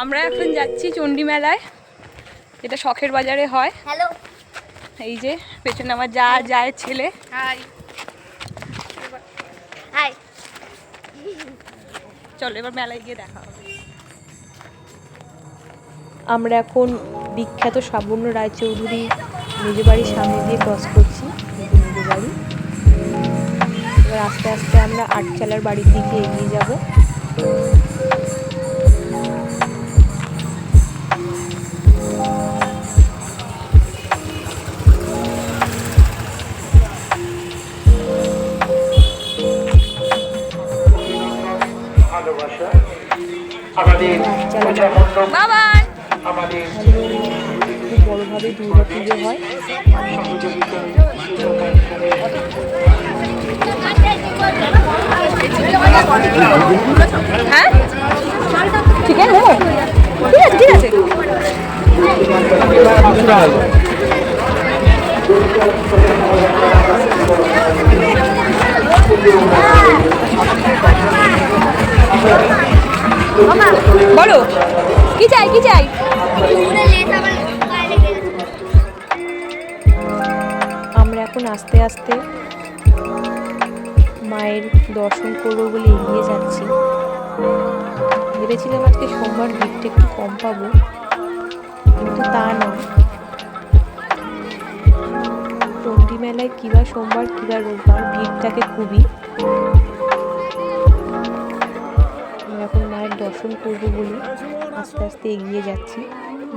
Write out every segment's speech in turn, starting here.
আমরা এখন যাচ্ছি চণ্ডী মেলায়, যেটা শখের বাজারে হয়। হ্যালো, এই যে পেছনে আমার যায় ছেলে। High high. চলো এবার মেলায় গিয়ে দেখা হবে। আমরা এখন বিখ্যাত শ্রাবণ্য রায়চৌধুরী নিজ বাড়ির সামনে দিয়ে ক্রস করছি, নিজ বাড়ি। এবার আস্তে আস্তে আমরা আটচালার বাড়ির দিকে এগিয়ে যাব। খুব বড়ভাবে দুর্গা পুজো হয়। হ্যাঁ ঠিক আছে, ঠিক আছে। বলো কি চাই কি চাই। আমরা এখন আস্তে আস্তে মায়ের দর্শন করবো বলে এগিয়ে যাচ্ছি। ভেবেছিলাম আজকে সোমবার ভিড়টা একটু কম পাবো, কিন্তু তা নয়। চণ্ডী মেলায় কিবা সোমবার কিবা রোববার ভিড় থাকে খুবই। এখন মায়ের দর্শন করবো বলে আস্তে আস্তে এগিয়ে যাচ্ছি।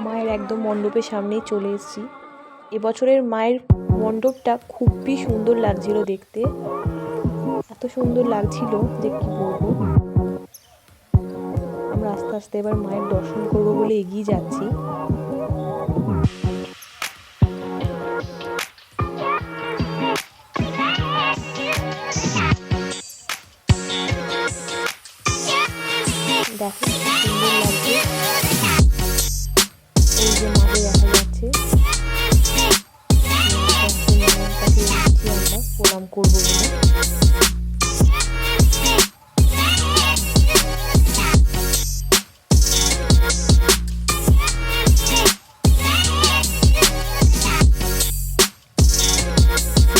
মায়ের একদম মণ্ডপের সামনেই চলে এসেছি। এবছরের মায়ের মণ্ডপটা খুবই সুন্দর লাগছিল দেখতে, এত সুন্দর লাগছিল যে কি বলবো। আমরা আস্তে আস্তে এবার মায়ের দর্শন করবো বলে এগিয়ে যাচ্ছি। দেখো সুন্দর লাগছে, এই যে মাকে দেখা যাচ্ছে। মায়ের কাছে এসেছি আমরা প্রণাম করবো বলে।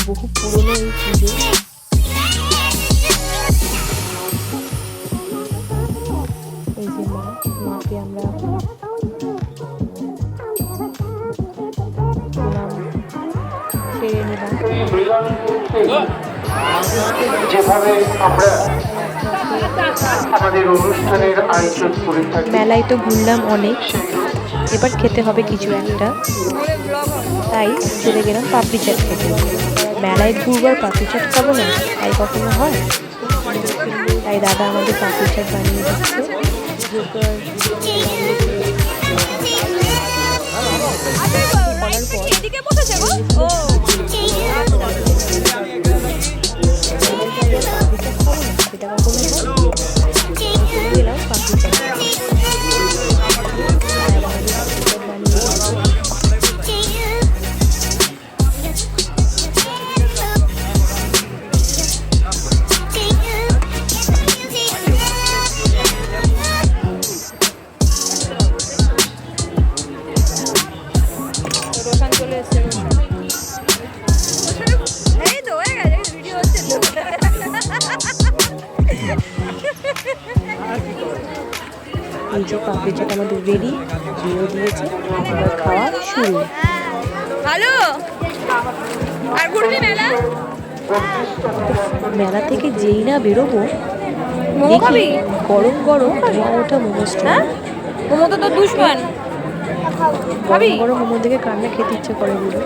বহু পুরনো এই পুজো। এই যে মাকে আমরা প্রণাম সেরে নিলাম। যেভাবে আমরা আমাদের অনুষ্ঠানের আয়োজন করে থাকি, মেলায় তো ঘুরলাম অনেক, এবার খেতে হবে কিছু একটা, তাই চলে গেলাম পাপড়ি চাট খেতে। মেলায় ঘুরবার পাপড়ি চাট খাবো না, তাই কখনো হয়? তাই দাদা আমাদের পাপড়ি চাট বানিয়ে দিচ্ছে। সেটা কখনো চলে গেলাম পাপড়ি চাট। এই যে পাপড়ি চাট আমাদের রেডি, দিয়ে দিয়েছে, এবার খাওয়া শুরু। ভালো। আর ঘুরবি মেলা? মেলা থেকে যেই না বেরোবো, মোমো খাবি? গরম গরম ওঠা মোমো স্টল। মোমো তো তোর দুশমন। গরম গরম মোমো দেখে কান্না খেতে ইচ্ছে করে বলে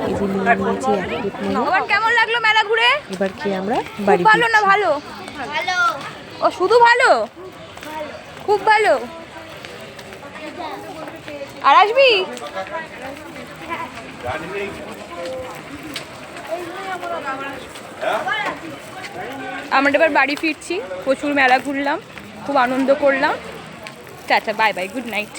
এই যে নিয়ে নিয়েছি এক প্লেট মোমো। আমার কেমন লাগলো মেলা ঘুরে? এবার খেয়ে আমরা বাড়ি ভালো না ভালো? ভালো। ও শুধু ভালো? খুব ভালো। আর আসবি? আমরা এবার বাড়ি ফিরছি। প্রচুর মেলা ঘুরলাম, খুব আনন্দ করলাম। Tata, bye bye, good night.